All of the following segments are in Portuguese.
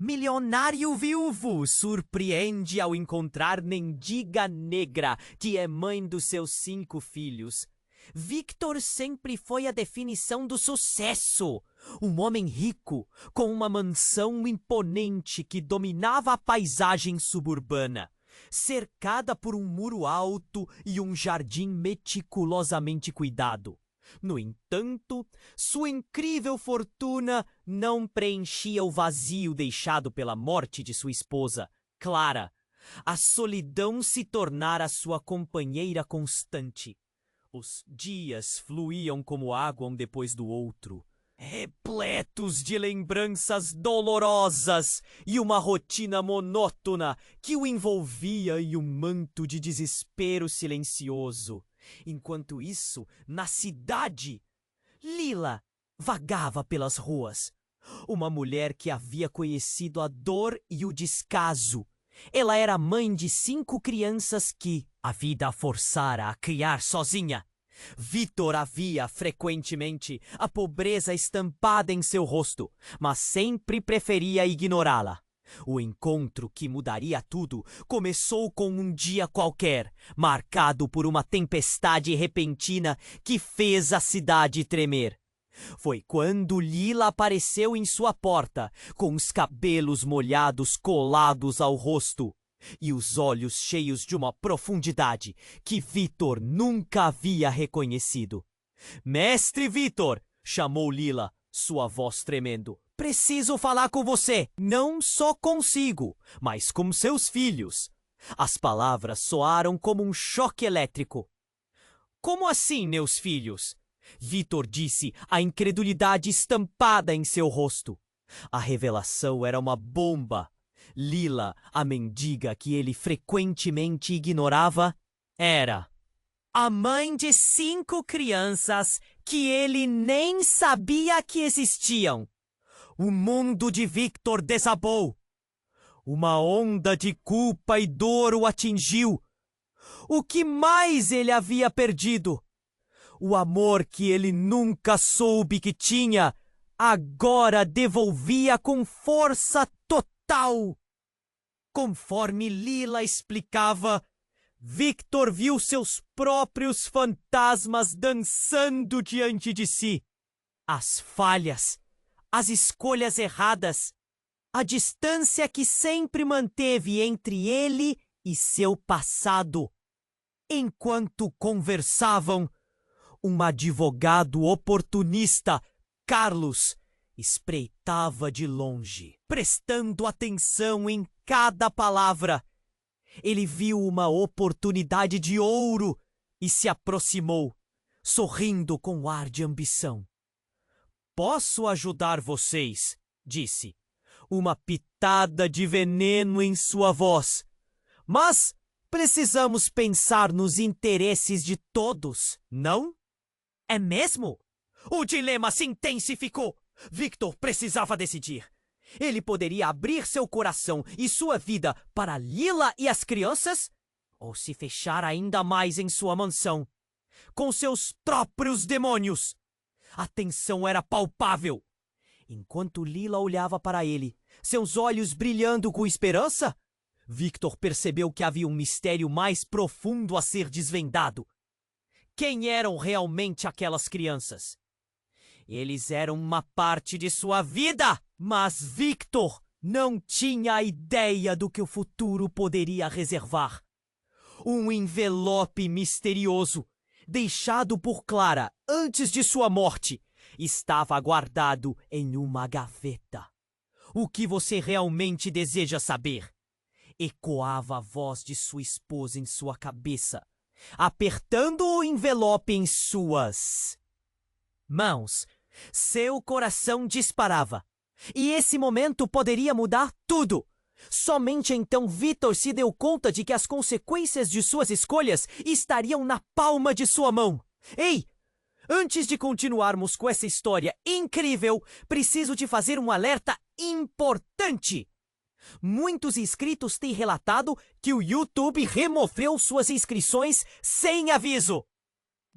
Milionário viúvo surpreende ao encontrar mendiga negra, que é mãe dos seus 5 filhos. Victor sempre foi a definição do sucesso. Um homem rico, com uma mansão imponente que dominava a paisagem suburbana, cercada por um muro alto e um jardim meticulosamente cuidado. No entanto, sua incrível fortuna não preenchia o vazio deixado pela morte de sua esposa, Clara. A solidão se tornara sua companheira constante. Os dias fluíam como água um depois do outro, repletos de lembranças dolorosas e uma rotina monótona que o envolvia em um manto de desespero silencioso. Enquanto isso, na cidade, Lila vagava pelas ruas. Uma mulher que havia conhecido a dor e o descaso. Ela era mãe de 5 crianças que a vida a forçara a criar sozinha. Victor a via frequentemente, a pobreza estampada em seu rosto, mas sempre preferia ignorá-la. O encontro que mudaria tudo começou com um dia qualquer, marcado por uma tempestade repentina que fez a cidade tremer. Foi quando Lila apareceu em sua porta, com os cabelos molhados colados ao rosto e os olhos cheios de uma profundidade que Victor nunca havia reconhecido. "Mestre Victor!" chamou Lila, sua voz tremendo. "Preciso falar com você, não só consigo, mas com seus filhos." As palavras soaram como um choque elétrico. "Como assim, meus filhos?" Victor disse, a incredulidade estampada em seu rosto. A revelação era uma bomba. Lila, a mendiga que ele frequentemente ignorava, era a mãe de 5 crianças que ele nem sabia que existiam. O mundo de Victor desabou. Uma onda de culpa e dor o atingiu. O que mais ele havia perdido? O amor que ele nunca soube que tinha, agora devolvia com força total. Conforme Lila explicava, Victor viu seus próprios fantasmas dançando diante de si. As falhas, as escolhas erradas, a distância que sempre manteve entre ele e seu passado. Enquanto conversavam, um advogado oportunista, Carlos, espreitava de longe, prestando atenção em cada palavra. Ele viu uma oportunidade de ouro e se aproximou, sorrindo com ar de ambição. "Posso ajudar vocês", disse, uma pitada de veneno em sua voz. "Mas precisamos pensar nos interesses de todos, não?" "É mesmo?" O dilema se intensificou. Victor precisava decidir. Ele poderia abrir seu coração e sua vida para Lila e as crianças? Ou se fechar ainda mais em sua mansão, com seus próprios demônios? A tensão era palpável. Enquanto Lila olhava para ele, seus olhos brilhando com esperança, Victor percebeu que havia um mistério mais profundo a ser desvendado. Quem eram realmente aquelas crianças? Eles eram uma parte de sua vida, mas Victor não tinha ideia do que o futuro poderia reservar. Um envelope misterioso, deixado por Clara antes de sua morte, estava guardado em uma gaveta. "O que você realmente deseja saber?" ecoava a voz de sua esposa em sua cabeça, apertando o envelope em suas mãos. Seu coração disparava. E esse momento poderia mudar tudo. Somente então Victor se deu conta de que as consequências de suas escolhas estariam na palma de sua mão. "Ei! Antes de continuarmos com essa história incrível, preciso te fazer um alerta importante. Muitos inscritos têm relatado que o YouTube removeu suas inscrições sem aviso.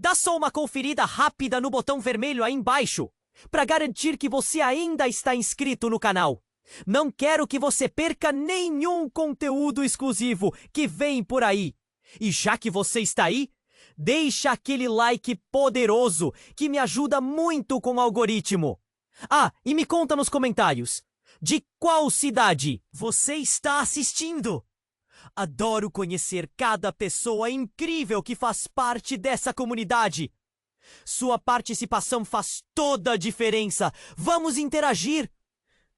Dá só uma conferida rápida no botão vermelho aí embaixo, para garantir que você ainda está inscrito no canal. Não quero que você perca nenhum conteúdo exclusivo que vem por aí. E já que você está aí, deixa aquele like poderoso que me ajuda muito com o algoritmo. Ah, e me conta nos comentários, de qual cidade você está assistindo? Adoro conhecer cada pessoa incrível que faz parte dessa comunidade. Sua participação faz toda a diferença. Vamos interagir!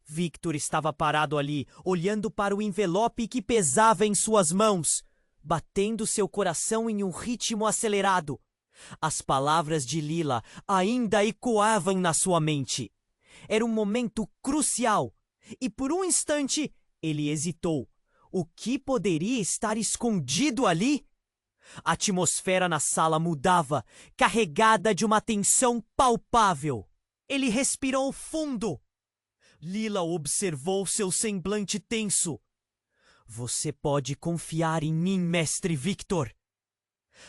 Victor estava parado ali, olhando para o envelope que pesava em suas mãos, batendo seu coração em um ritmo acelerado. As palavras de Lila ainda ecoavam na sua mente. Era um momento crucial, e por um instante ele hesitou. O que poderia estar escondido ali? A atmosfera na sala mudava, carregada de uma tensão palpável. Ele respirou fundo. Lila observou seu semblante tenso. Você pode confiar em mim, mestre Victor.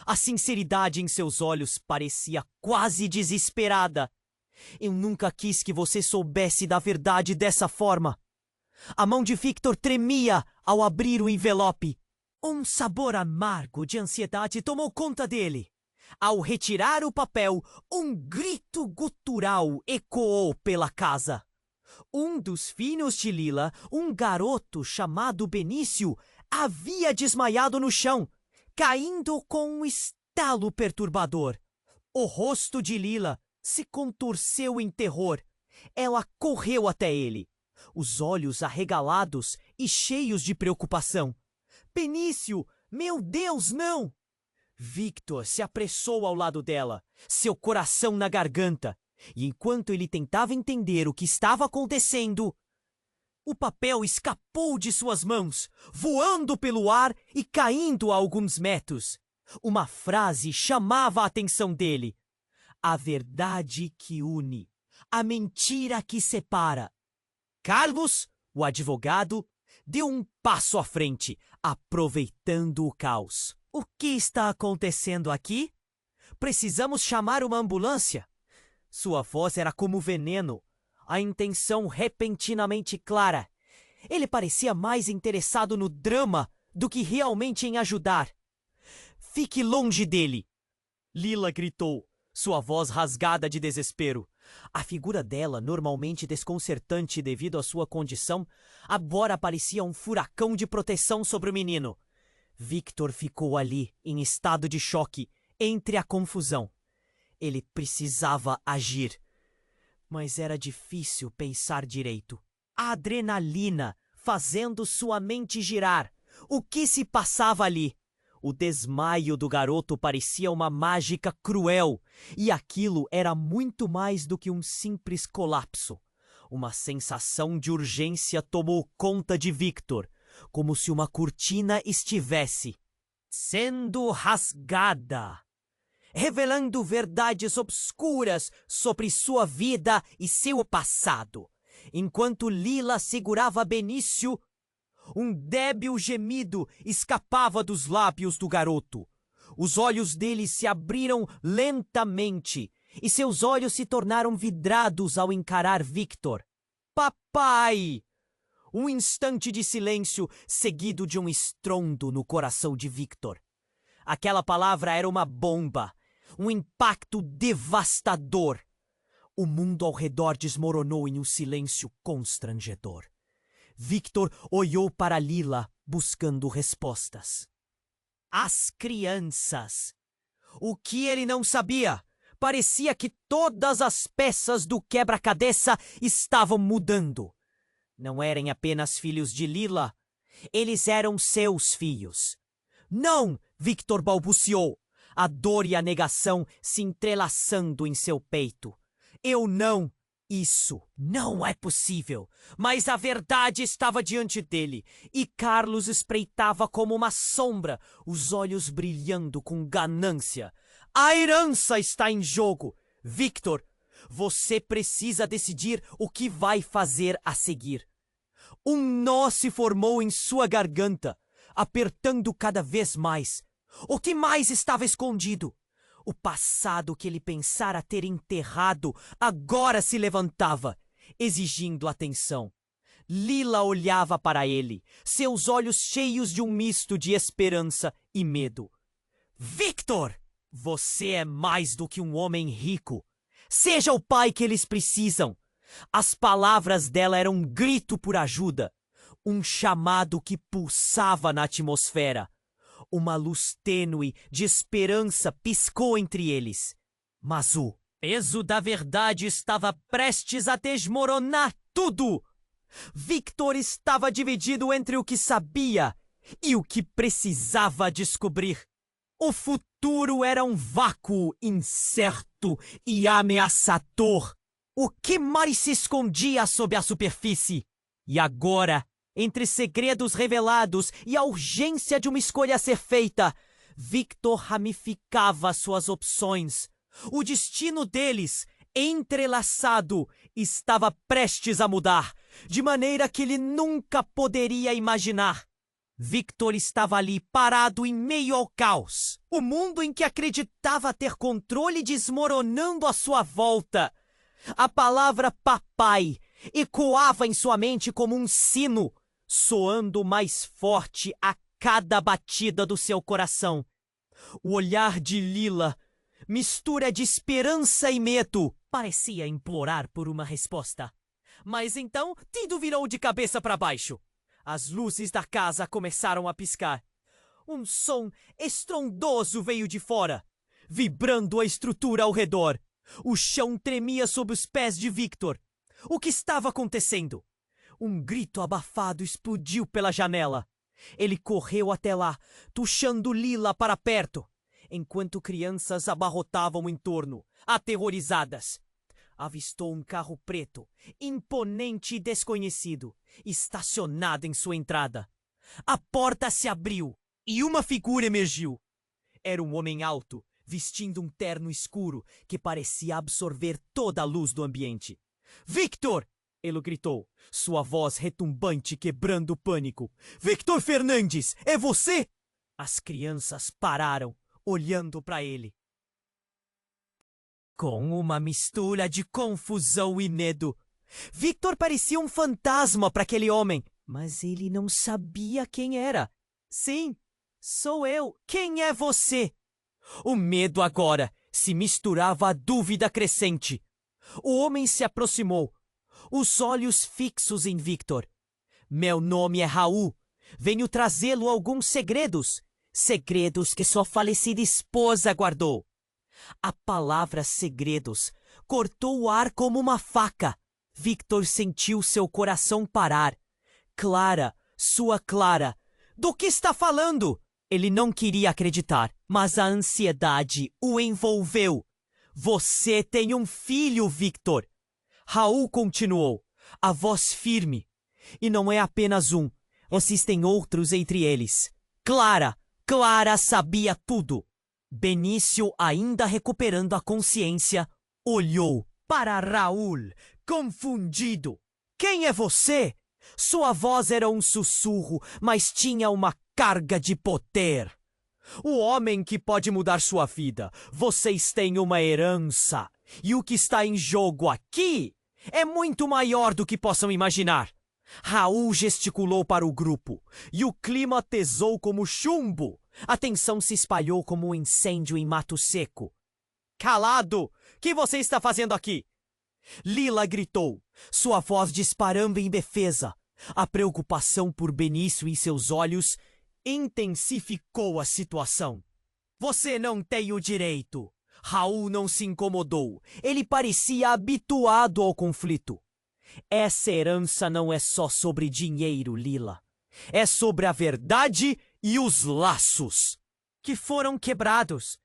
A sinceridade em seus olhos parecia quase desesperada. Eu nunca quis que você soubesse da verdade dessa forma. A mão de Victor tremia ao abrir o envelope. Um sabor amargo de ansiedade tomou conta dele. Ao retirar o papel, um grito gutural ecoou pela casa. Um dos filhos de Lila, um garoto chamado Benício, havia desmaiado no chão, caindo com um estalo perturbador. O rosto de Lila se contorceu em terror. Ela correu até ele, os olhos arregalados e cheios de preocupação. Benício, meu Deus, não! Victor se apressou ao lado dela, seu coração na garganta. E enquanto ele tentava entender o que estava acontecendo, o papel escapou de suas mãos, voando pelo ar e caindo a alguns metros. Uma frase chamava a atenção dele. A verdade que une, a mentira que separa. Carlos, o advogado, deu um passo à frente, aproveitando o caos. O que está acontecendo aqui? Precisamos chamar uma ambulância. Sua voz era como veneno, a intenção repentinamente clara. Ele parecia mais interessado no drama do que realmente em ajudar. Fique longe dele! Lila gritou, sua voz rasgada de desespero. A figura dela, normalmente desconcertante devido à sua condição, agora parecia um furacão de proteção sobre o menino. Victor ficou ali, em estado de choque, entre a confusão. Ele precisava agir, mas era difícil pensar direito. A adrenalina fazendo sua mente girar. O que se passava ali? O desmaio do garoto parecia uma mágica cruel, e aquilo era muito mais do que um simples colapso. Uma sensação de urgência tomou conta de Victor, como se uma cortina estivesse sendo rasgada, revelando verdades obscuras sobre sua vida e seu passado. Enquanto Lila segurava Benício, um débil gemido escapava dos lábios do garoto. Os olhos dele se abriram lentamente e seus olhos se tornaram vidrados ao encarar Victor. Papai! Um instante de silêncio seguido de um estrondo no coração de Victor. Aquela palavra era uma bomba, um impacto devastador. O mundo ao redor desmoronou em um silêncio constrangedor. Victor olhou para Lila, buscando respostas. As crianças! O que ele não sabia? Parecia que todas as peças do quebra-cabeça estavam mudando. Não eram apenas filhos de Lila, eles eram seus filhos. Não! Victor balbuciou, a dor e a negação se entrelaçando em seu peito. Eu não! Isso não é possível! Mas a verdade estava diante dele, e Carlos espreitava como uma sombra, os olhos brilhando com ganância. A herança está em jogo! Victor, você precisa decidir o que vai fazer a seguir. Um nó se formou em sua garganta, apertando cada vez mais. O que mais estava escondido? O passado que ele pensara ter enterrado agora se levantava, exigindo atenção. Lila olhava para ele, seus olhos cheios de um misto de esperança e medo. Victor! Você é mais do que um homem rico. Seja o pai que eles precisam. As palavras dela eram um grito por ajuda, um chamado que pulsava na atmosfera. Uma luz tênue de esperança piscou entre eles. Mas o peso da verdade estava prestes a desmoronar tudo. Victor estava dividido entre o que sabia e o que precisava descobrir. O futuro era um vácuo incerto e ameaçador. O que mais se escondia sob a superfície? E agora, entre segredos revelados e a urgência de uma escolha a ser feita, Victor ramificava suas opções. O destino deles, entrelaçado, estava prestes a mudar, de maneira que ele nunca poderia imaginar. Victor estava ali, parado em meio ao caos. O mundo em que acreditava ter controle desmoronando à sua volta. A palavra papai ecoava em sua mente como um sino, soando mais forte a cada batida do seu coração. O olhar de Lila, mistura de esperança e medo, parecia implorar por uma resposta. Mas então tudo virou de cabeça para baixo. As luzes da casa começaram a piscar. Um som estrondoso veio de fora, vibrando a estrutura ao redor. O chão tremia sob os pés de Victor. O que estava acontecendo? Um grito abafado explodiu pela janela. Ele correu até lá, puxando Lila para perto, enquanto crianças abarrotavam em torno, aterrorizadas. Avistou um carro preto, imponente e desconhecido, estacionado em sua entrada. A porta se abriu e uma figura emergiu. Era um homem alto, vestindo um terno escuro que parecia absorver toda a luz do ambiente. Victor! Ele gritou, sua voz retumbante quebrando o pânico. Victor Fernandes, é você? As crianças pararam, olhando para ele. Com uma mistura de confusão e medo. Victor parecia um fantasma para aquele homem, mas ele não sabia quem era. Sim, sou eu. Quem é você? O medo agora se misturava à dúvida crescente. O homem se aproximou, os olhos fixos em Victor. Meu nome é Raul. Venho trazê-lo alguns segredos. Segredos que sua falecida esposa guardou. A palavra segredos cortou o ar como uma faca. Victor sentiu seu coração parar. Clara, sua Clara. Do que está falando? Ele não queria acreditar, mas a ansiedade o envolveu. Você tem um filho, Victor. Raul continuou, a voz firme. E não é apenas um. Existem outros entre eles. Clara sabia tudo. Benício, ainda recuperando a consciência, olhou para Raul, confundido. Quem é você? Sua voz era um sussurro, mas tinha uma carga de poder. O homem que pode mudar sua vida. Vocês têm uma herança. E o que está em jogo aqui é muito maior do que possam imaginar. Raul gesticulou para o grupo, e o clima pesou como chumbo. A tensão se espalhou como um incêndio em mato seco. Calado! Que você está fazendo aqui? Lila gritou, sua voz disparando em defesa. A preocupação por Benício em seus olhos intensificou a situação. Você não tem o direito. Raul não se incomodou. Ele parecia habituado ao conflito. Essa herança não é só sobre dinheiro, Lila. É sobre a verdade e os laços que foram quebrados.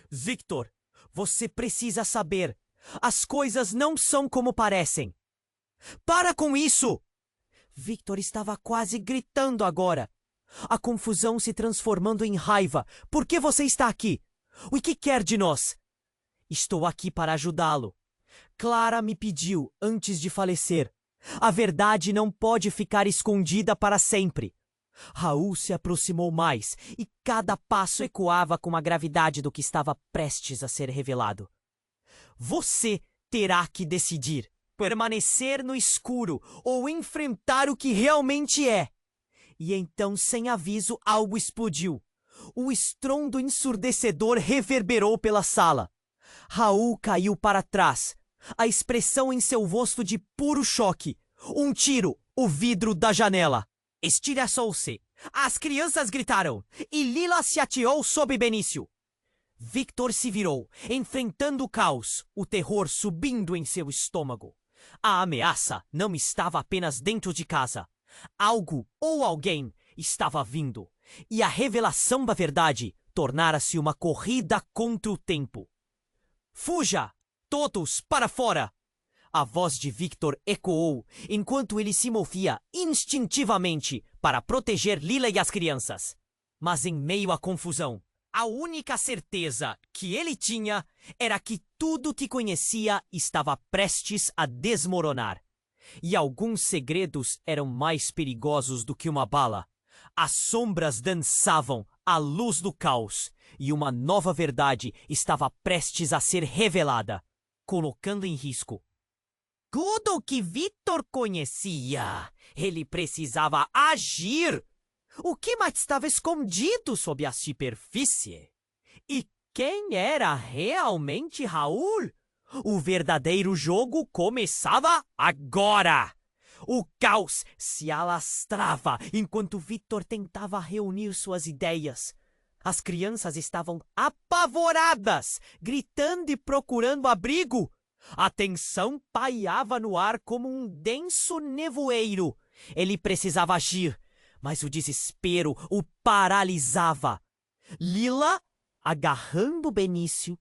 Victor, você precisa saber. As coisas não são como parecem. Para com isso! Victor estava quase gritando agora. A confusão se transformando em raiva. Por que você está aqui? O que quer de nós? Estou aqui para ajudá-lo. Clara me pediu antes de falecer. A verdade não pode ficar escondida para sempre. Raul se aproximou mais e cada passo ecoava com a gravidade do que estava prestes a ser revelado. Você terá que decidir. permanecer no escuro ou enfrentar o que realmente é. E então, sem aviso, algo explodiu. O estrondo ensurdecedor reverberou pela sala. Raul caiu para trás, a expressão em seu rosto de puro choque. Um tiro, o vidro da janela. Estilhaçou-se. As crianças gritaram e Lila se atirou sobre Benício. Victor se virou, enfrentando o caos, o terror subindo em seu estômago. A ameaça não estava apenas dentro de casa. Algo ou alguém estava vindo, e a revelação da verdade tornara-se uma corrida contra o tempo. Fuja! Todos para fora! A voz de Victor ecoou enquanto ele se movia instintivamente para proteger Lila e as crianças. Mas em meio à confusão, a única certeza que ele tinha era que tudo que conhecia estava prestes a desmoronar. E alguns segredos eram mais perigosos do que uma bala. As sombras dançavam à luz do caos, e uma nova verdade estava prestes a ser revelada, colocando em risco tudo o que Victor conhecia. Ele precisava agir. O que mais estava escondido sob a superfície? E quem era realmente Raul? O verdadeiro jogo começava agora! O caos se alastrava enquanto Victor tentava reunir suas ideias. As crianças estavam apavoradas, gritando e procurando abrigo. A tensão pairava no ar como um denso nevoeiro. Ele precisava agir, mas o desespero o paralisava. Lila, agarrando Benício,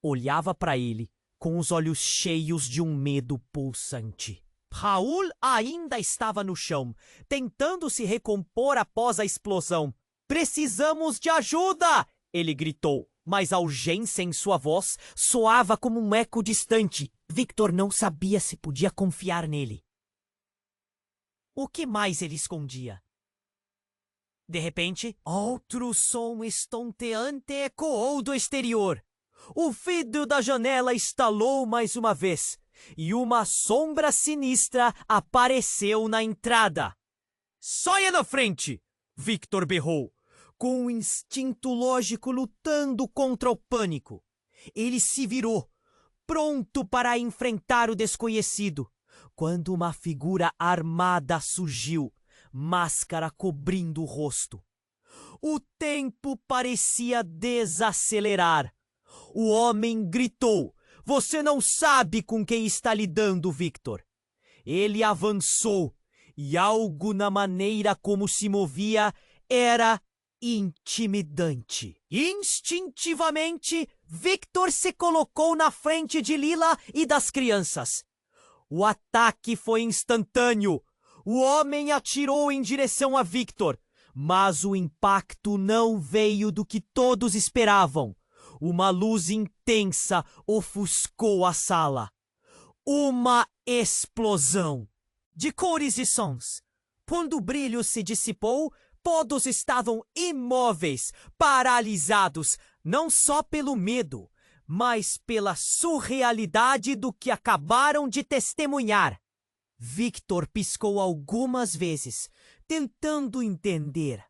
olhava para ele com os olhos cheios de um medo pulsante. Raul ainda estava no chão, tentando se recompor após a explosão. "Precisamos de ajuda!" ele gritou, mas a urgência em sua voz soava como um eco distante. Victor não sabia se podia confiar nele. O que mais ele escondia? De repente, outro som estonteante ecoou do exterior. O vidro da janela estalou mais uma vez, e uma sombra sinistra apareceu na entrada. "Saia da frente!" Victor berrou, com o instinto lógico lutando contra o pânico. Ele se virou, pronto para enfrentar o desconhecido, quando uma figura armada surgiu, máscara cobrindo o rosto. O tempo parecia desacelerar. O homem gritou: "Você não sabe com quem está lidando, Victor." Ele avançou, e algo na maneira como se movia era intimidante. Instintivamente, Victor se colocou na frente de Lila e das crianças. O ataque foi instantâneo. O homem atirou em direção a Victor, mas o impacto não veio do que todos esperavam. Uma luz intensa ofuscou a sala. Uma explosão de cores e sons. Quando o brilho se dissipou, todos estavam imóveis, paralisados, não só pelo medo, mas pela surrealidade do que acabaram de testemunhar. Victor piscou algumas vezes, tentando entender.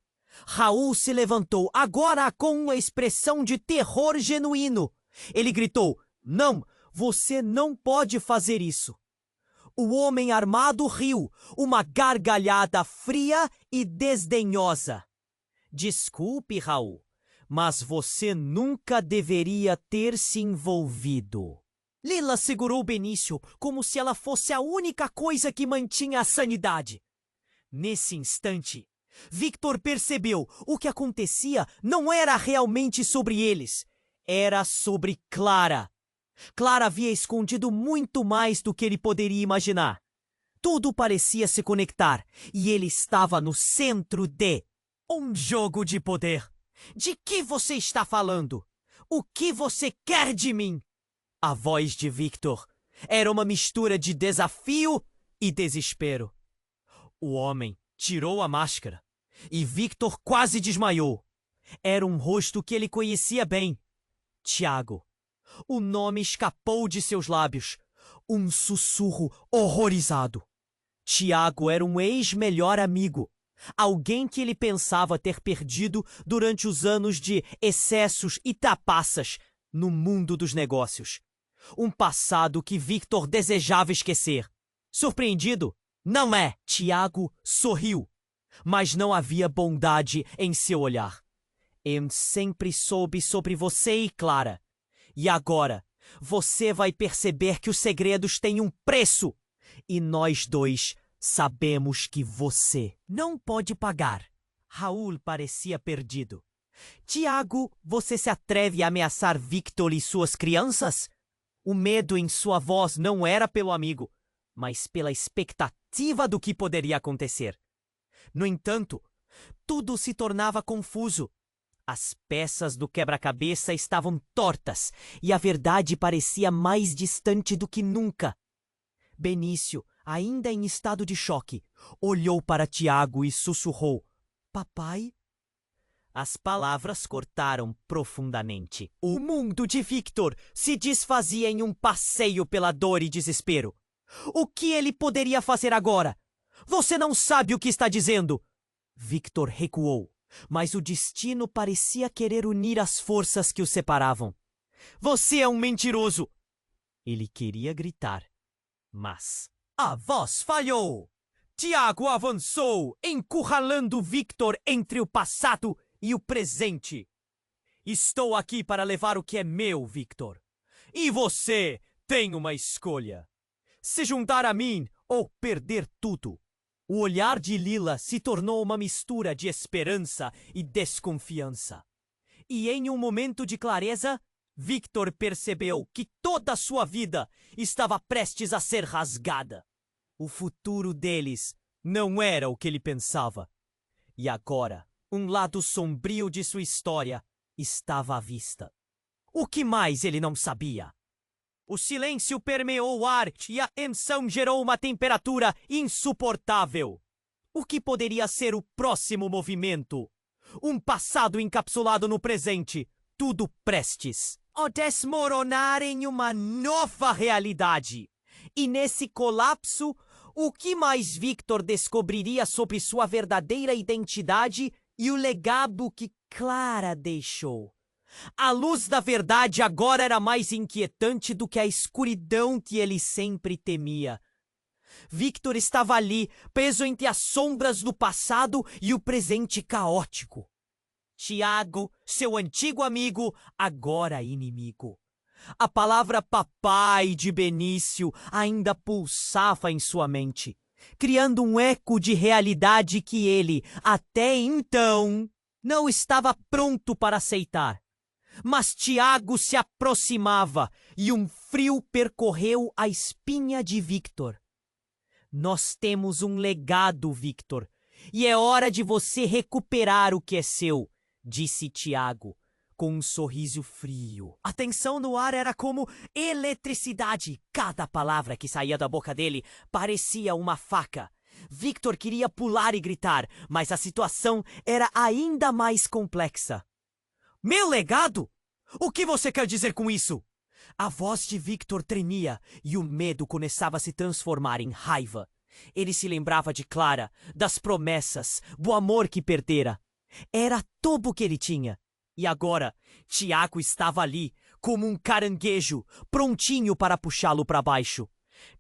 Raul se levantou, agora com uma expressão de terror genuíno. Ele gritou: "Não, você não pode fazer isso." O homem armado riu, uma gargalhada fria e desdenhosa. "Desculpe, Raul, mas você nunca deveria ter se envolvido." Lila segurou Benício como se ela fosse a única coisa que mantinha a sanidade. Nesse instante, Victor percebeu o que acontecia não era realmente sobre eles, era sobre Clara. Clara havia escondido muito mais do que ele poderia imaginar. Tudo parecia se conectar, e ele estava no centro de um jogo de poder. "De que você está falando? O que você quer de mim?" A voz de Victor era uma mistura de desafio e desespero. O homem tirou a máscara e Victor quase desmaiou. Era um rosto que ele conhecia bem. Tiago. O nome escapou de seus lábios. Um sussurro horrorizado. Tiago era um ex-melhor amigo. Alguém que ele pensava ter perdido durante os anos de excessos e trapaças no mundo dos negócios. Um passado que Victor desejava esquecer. Surpreendido? Não é! Tiago sorriu, mas não havia bondade em seu olhar. Eu sempre soube sobre você e Clara. E agora, você vai perceber que os segredos têm um preço. E nós dois sabemos que você não pode pagar. Raul parecia perdido. Tiago, você se atreve a ameaçar Victor e suas crianças? O medo em sua voz não era pelo amigo, mas pela expectativa do que poderia acontecer. No entanto, tudo se tornava confuso. As peças do quebra-cabeça estavam tortas e a verdade parecia mais distante do que nunca. Benício, ainda em estado de choque, olhou para Tiago e sussurrou: Papai? As palavras cortaram profundamente. O mundo de Victor se desfazia em um passeio pela dor e desespero. O que ele poderia fazer agora? Você não sabe o que está dizendo! Victor recuou, mas o destino parecia querer unir as forças que o separavam. Você é um mentiroso! Ele queria gritar, mas a voz falhou. Tiago avançou, encurralando Victor entre o passado e o presente. Estou aqui para levar o que é meu, Victor. E você tem uma escolha. Se juntar a mim ou perder tudo. O olhar de Lila se tornou uma mistura de esperança e desconfiança. E em um momento de clareza, Victor percebeu que toda a sua vida estava prestes a ser rasgada. O futuro deles não era o que ele pensava. E agora, um lado sombrio de sua história estava à vista. O que mais ele não sabia? O silêncio permeou o ar e a tensão gerou uma temperatura insuportável. O que poderia ser o próximo movimento? Um passado encapsulado no presente, tudo prestes a desmoronar em uma nova realidade. E nesse colapso, o que mais Victor descobriria sobre sua verdadeira identidade e o legado que Clara deixou? A luz da verdade agora era mais inquietante do que a escuridão que ele sempre temia. Victor estava ali, preso entre as sombras do passado e o presente caótico. Tiago, seu antigo amigo, agora inimigo. A palavra papai de Benício ainda pulsava em sua mente, criando um eco de realidade que ele, até então, não estava pronto para aceitar. Mas Tiago se aproximava e um frio percorreu a espinha de Victor. Nós temos um legado, Victor, e é hora de você recuperar o que é seu, disse Tiago, com um sorriso frio. A tensão no ar era como eletricidade. Cada palavra que saía da boca dele parecia uma faca. Victor queria pular e gritar, mas a situação era ainda mais complexa. Meu legado? O que você quer dizer com isso? A voz de Victor tremia e o medo começava a se transformar em raiva. Ele se lembrava de Clara, das promessas, do amor que perdera. Era tudo o que ele tinha. E agora, Tiago estava ali, como um caranguejo, prontinho para puxá-lo para baixo.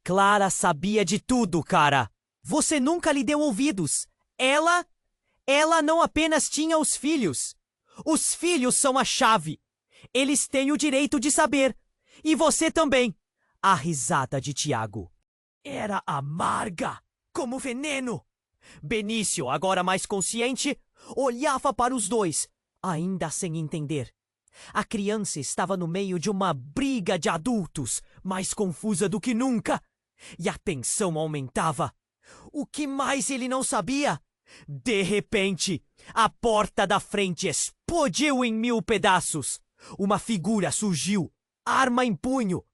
Clara sabia de tudo, cara. Você nunca lhe deu ouvidos. Ela não apenas tinha os filhos. Os filhos são a chave. Eles têm o direito de saber. E você também. A risada de Tiago era amarga, como veneno. Benício, agora mais consciente, olhava para os dois, ainda sem entender. A criança estava no meio de uma briga de adultos, mais confusa do que nunca. E a tensão aumentava. O que mais ele não sabia? De repente, a porta da frente explodiu em 1000 pedaços. Uma figura surgiu, arma em punho,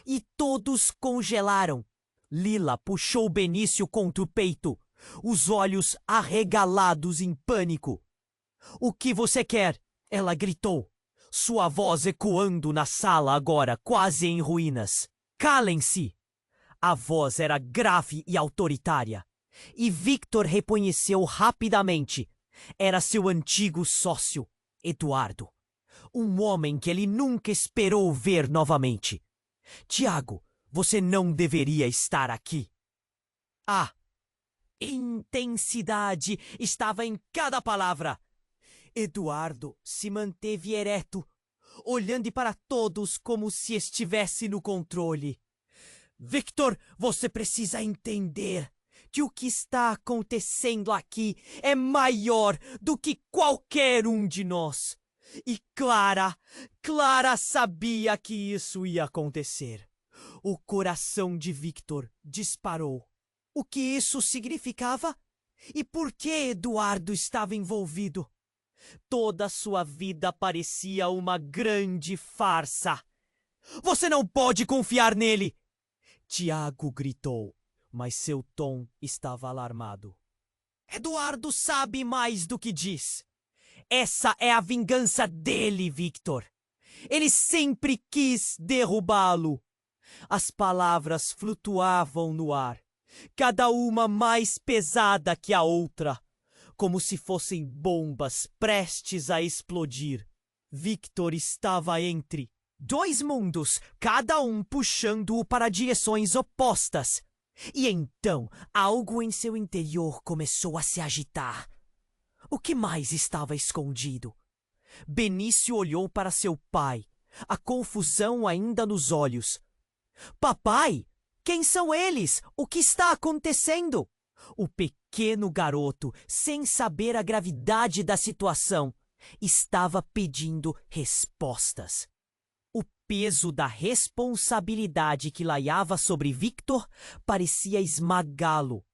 e todos congelaram. Lila puxou Benício contra o peito, os olhos arregalados em pânico. O que você quer? Ela gritou, sua voz ecoando na sala agora quase em ruínas. Calem-se! A voz era grave e autoritária, e Victor reconheceu rapidamente. Era seu antigo sócio, Eduardo. Um homem que ele nunca esperou ver novamente. Tiago, você não deveria estar aqui. A intensidade estava em cada palavra. Eduardo se manteve ereto, olhando para todos como se estivesse no controle. Victor, você precisa entender que o que está acontecendo aqui é maior do que qualquer um de nós. E Clara sabia que isso ia acontecer. O coração de Victor disparou. O que isso significava? E por que Eduardo estava envolvido? Toda sua vida parecia uma grande farsa. Você não pode confiar nele! Tiago gritou, mas seu tom estava alarmado. Eduardo sabe mais do que diz. Essa é a vingança dele, Victor. Ele sempre quis derrubá-lo. As palavras flutuavam no ar, cada uma mais pesada que a outra, como se fossem bombas prestes a explodir. Victor estava entre dois mundos, cada um puxando-o para direções opostas. E então, algo em seu interior começou a se agitar. O que mais estava escondido? Benício olhou para seu pai, a confusão ainda nos olhos. Papai, quem são eles? O que está acontecendo? O pequeno garoto, sem saber a gravidade da situação, estava pedindo respostas. O peso da responsabilidade que laiava sobre Victor parecia esmagá-lo.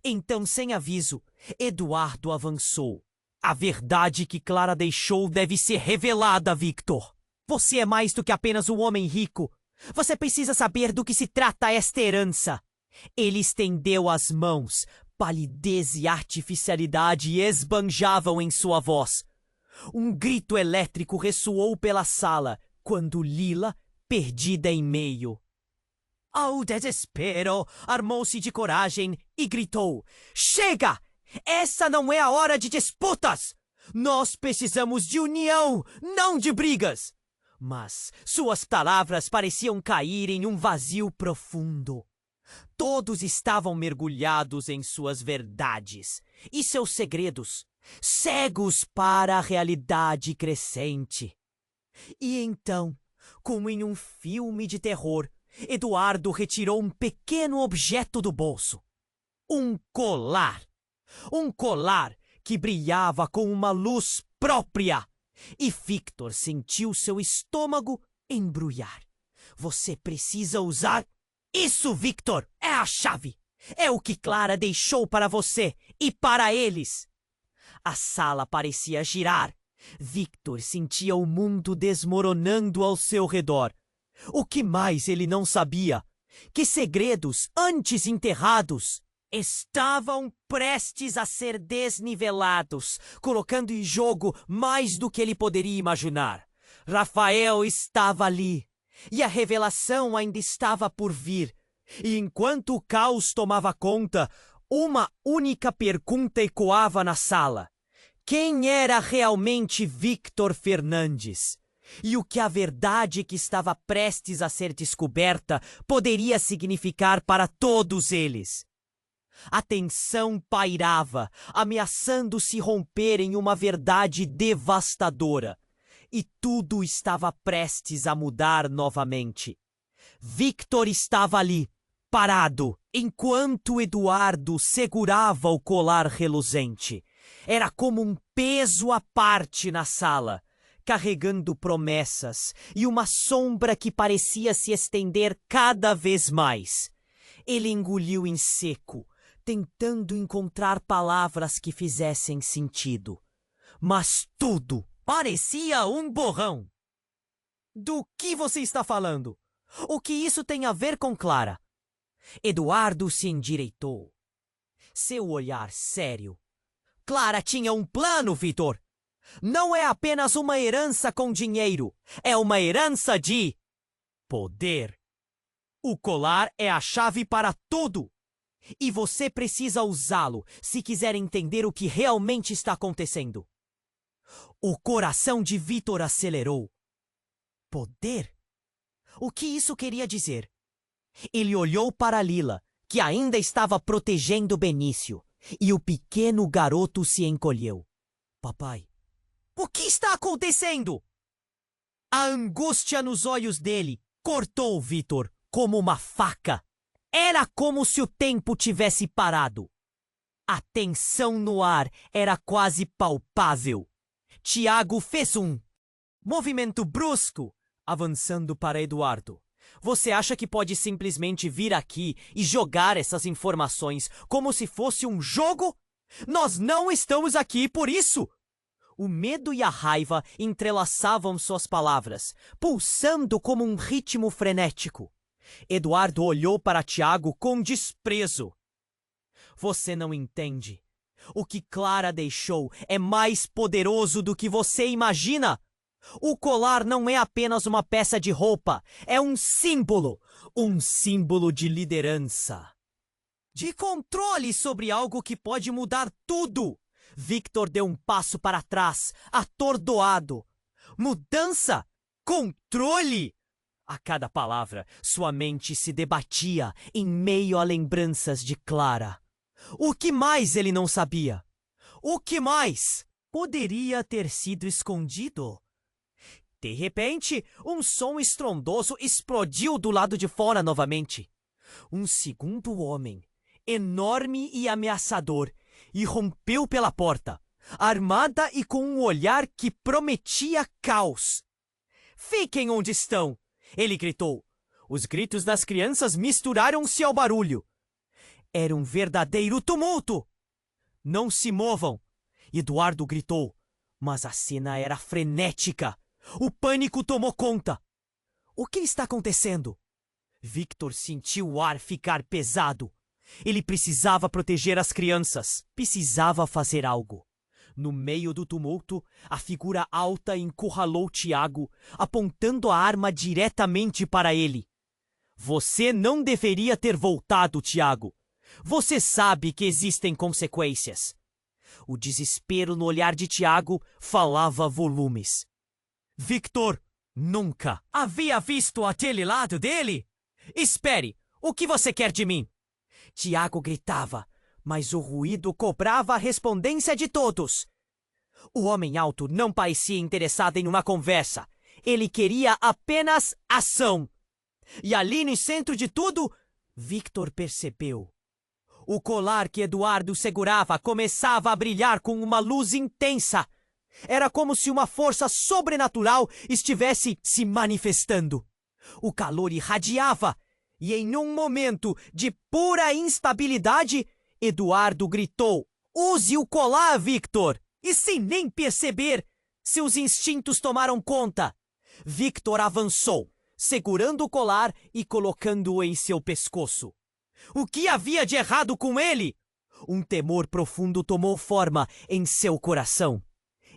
Então, sem aviso, Eduardo avançou. A verdade que Clara deixou deve ser revelada, Victor. Você é mais do que apenas um homem rico. Você precisa saber do que se trata esta herança. Ele estendeu as mãos. Palidez e artificialidade esbanjavam em sua voz. Um grito elétrico ressoou pela sala, quando Lila, perdida em meio. Ao desespero, armou-se de coragem e gritou: Chega! Essa não é a hora de disputas! Nós precisamos de união, não de brigas! Mas suas palavras pareciam cair em um vazio profundo. Todos estavam mergulhados em suas verdades e seus segredos, cegos para a realidade crescente. E então, como em um filme de terror, Eduardo retirou um pequeno objeto do bolso. Um colar. Um colar que brilhava com uma luz própria. E Victor sentiu seu estômago embrulhar. Você precisa usar isso, Victor! É a chave! É o que Clara deixou para você e para eles! A sala parecia girar. Victor sentia o mundo desmoronando ao seu redor. O que mais ele não sabia? Que segredos antes enterrados estavam prestes a ser desnivelados, colocando em jogo mais do que ele poderia imaginar. Rafael estava ali, e a revelação ainda estava por vir. E enquanto o caos tomava conta, uma única pergunta ecoava na sala. Quem era realmente Victor Fernandes? E o que a verdade que estava prestes a ser descoberta poderia significar para todos eles? A tensão pairava, ameaçando se romper em uma verdade devastadora. E tudo estava prestes a mudar novamente. Victor estava ali, parado, enquanto Eduardo segurava o colar reluzente. Era como um peso à parte na sala, carregando promessas e uma sombra que parecia se estender cada vez mais. Ele engoliu em seco, tentando encontrar palavras que fizessem sentido. Mas tudo parecia um borrão. Do que você está falando? O que isso tem a ver com Clara? Eduardo se endireitou. Seu olhar sério. Clara tinha um plano, Victor. Não é apenas uma herança com dinheiro. É uma herança de poder. O colar é a chave para tudo. E você precisa usá-lo se quiser entender o que realmente está acontecendo. O coração de Victor acelerou. Poder? O que isso queria dizer? Ele olhou para Lila, que ainda estava protegendo Benício, e o pequeno garoto se encolheu. Papai, o que está acontecendo? A angústia nos olhos dele cortou Victor como uma faca. Era como se o tempo tivesse parado. A tensão no ar era quase palpável. Tiago fez um movimento brusco, avançando para Eduardo. Você acha que pode simplesmente vir aqui e jogar essas informações como se fosse um jogo? Nós não estamos aqui por isso! O medo e a raiva entrelaçavam suas palavras, pulsando como um ritmo frenético. Eduardo olhou para Tiago com desprezo. Você não entende. O que Clara deixou é mais poderoso do que você imagina. O colar não é apenas uma peça de roupa, é um símbolo de liderança, de controle sobre algo que pode mudar tudo. Victor deu um passo para trás, atordoado. Mudança? Controle? A cada palavra, sua mente se debatia em meio a lembranças de Clara. O que mais ele não sabia? O que mais poderia ter sido escondido? De repente, um som estrondoso explodiu do lado de fora novamente. Um segundo homem, enorme e ameaçador, irrompeu pela porta, armada e com um olhar que prometia caos. Fiquem onde estão! Ele gritou. Os gritos das crianças misturaram-se ao barulho. Era um verdadeiro tumulto! Não se movam! Eduardo gritou, mas a cena era frenética. O pânico tomou conta. O que está acontecendo? Victor sentiu o ar ficar pesado. Ele precisava proteger as crianças. Precisava fazer algo. No meio do tumulto, a figura alta encurralou Tiago, apontando a arma diretamente para ele. Você não deveria ter voltado, Tiago. Você sabe que existem consequências. O desespero no olhar de Tiago falava volumes. Victor nunca havia visto aquele lado dele? Espere, o que você quer de mim? Tiago gritava, mas o ruído cobrava a respondência de todos. O homem alto não parecia interessado em uma conversa. Ele queria apenas ação. E ali no centro de tudo, Victor percebeu. O colar que Eduardo segurava começava a brilhar com uma luz intensa. Era como se uma força sobrenatural estivesse se manifestando. O calor irradiava, e em um momento de pura instabilidade, Eduardo gritou: "Use o colar, Victor!" E sem nem perceber, seus instintos tomaram conta. Victor avançou, segurando o colar e colocando-o em seu pescoço. O que havia de errado com ele? Um temor profundo tomou forma em seu coração.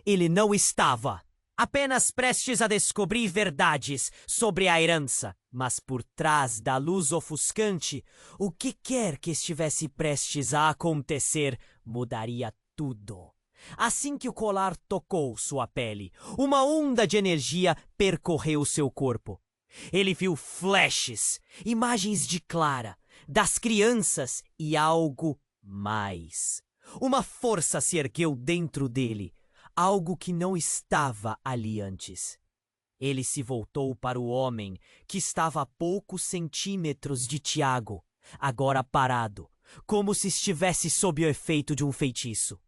Ele não estava apenas prestes a descobrir verdades sobre a herança, mas por trás da luz ofuscante, o que quer que estivesse prestes a acontecer mudaria tudo. Assim que o colar tocou sua pele, uma onda de energia percorreu seu corpo. Ele viu flashes, imagens de Clara, das crianças e algo mais. Uma força se ergueu dentro dele, algo que não estava ali antes. Ele se voltou para o homem que estava a poucos centímetros de Tiago, agora parado, como se estivesse sob o efeito de um feitiço.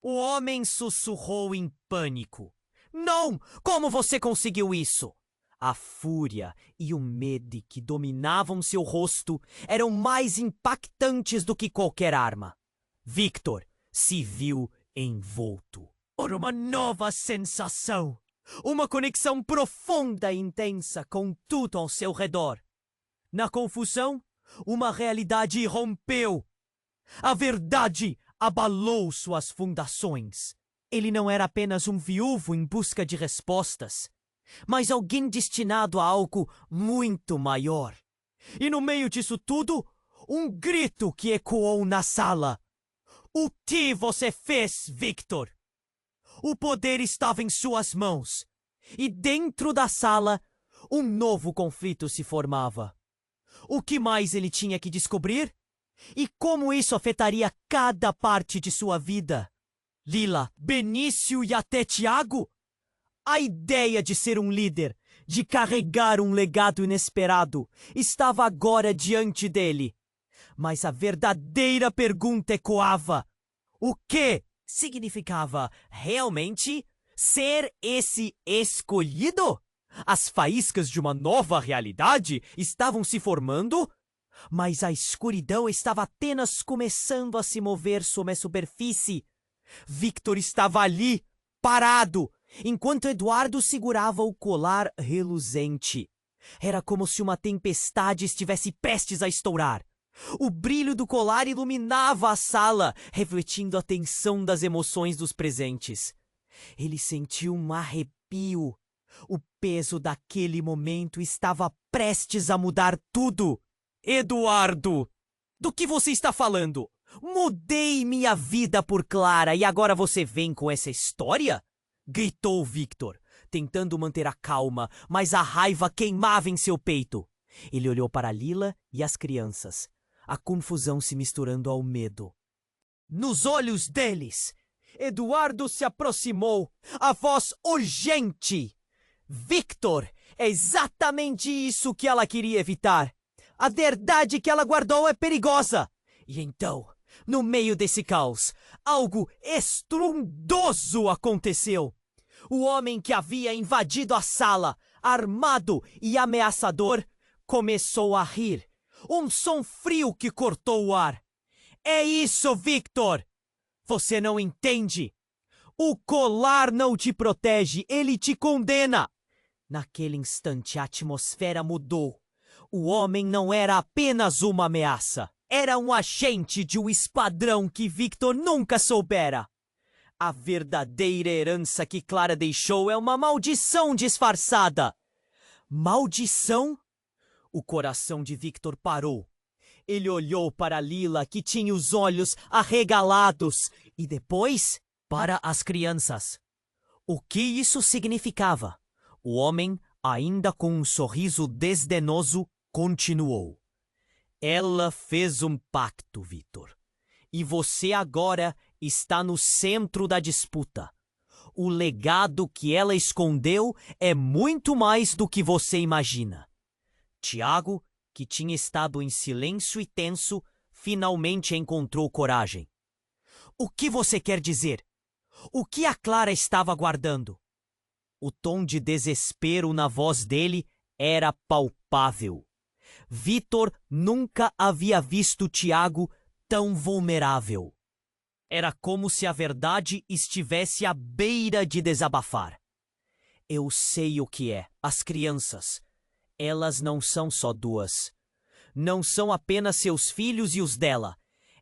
O homem sussurrou em pânico. Não! Como você conseguiu isso? A fúria e o medo que dominavam seu rosto eram mais impactantes do que qualquer arma. Victor se viu envolto por uma nova sensação. Uma conexão profunda e intensa com tudo ao seu redor. Na confusão, uma realidade irrompeu. A verdade abalou suas fundações. Ele não era apenas um viúvo em busca de respostas, mas alguém destinado a algo muito maior. E no meio disso tudo, um grito que ecoou na sala. O que você fez, Victor? O poder estava em suas mãos. E dentro da sala, um novo conflito se formava. O que mais ele tinha que descobrir? E como isso afetaria cada parte de sua vida? Lila, Benício e até Tiago? A ideia de ser um líder, de carregar um legado inesperado, estava agora diante dele. Mas a verdadeira pergunta ecoava: o que significava realmente ser esse escolhido? As faíscas de uma nova realidade estavam se formando, mas a escuridão estava apenas começando a se mover sob a superfície. Victor estava ali, parado, enquanto Eduardo segurava o colar reluzente. Era como se uma tempestade estivesse prestes a estourar. O brilho do colar iluminava a sala, refletindo a tensão das emoções dos presentes. Ele sentiu um arrepio. O peso daquele momento estava prestes a mudar tudo. Eduardo, do que você está falando? Mudei minha vida por Clara e agora você vem com essa história? Gritou Victor, tentando manter a calma, mas a raiva queimava em seu peito. Ele olhou para Lila e as crianças, a confusão se misturando ao medo. Nos olhos deles, Eduardo se aproximou, a voz urgente. Victor, é exatamente isso que ela queria evitar. A verdade que ela guardou é perigosa. E então, no meio desse caos, algo estrondoso aconteceu. O homem que havia invadido a sala, armado e ameaçador, começou a rir. Um som frio que cortou o ar. É isso, Victor! Você não entende? O colar não te protege, ele te condena! Naquele instante, a atmosfera mudou. O homem não era apenas uma ameaça. Era um agente de um esquadrão que Victor nunca soubera. A verdadeira herança que Clara deixou é uma maldição disfarçada. Maldição? O coração de Victor parou. Ele olhou para Lila, que tinha os olhos arregalados, e depois para as crianças. O que isso significava? O homem, ainda com um sorriso desdenoso, continuou. Ela fez um pacto, Victor. E você agora está no centro da disputa. O legado que ela escondeu é muito mais do que você imagina. Tiago, que tinha estado em silêncio e tenso, finalmente encontrou coragem. O que você quer dizer? O que a Clara estava guardando? O tom de desespero na voz dele era palpável. Victor nunca havia visto Tiago tão vulnerável. Era como se a verdade estivesse à beira de desabafar. Eu sei o que é. As crianças. Elas não são só duas. Não são apenas seus filhos e os dela.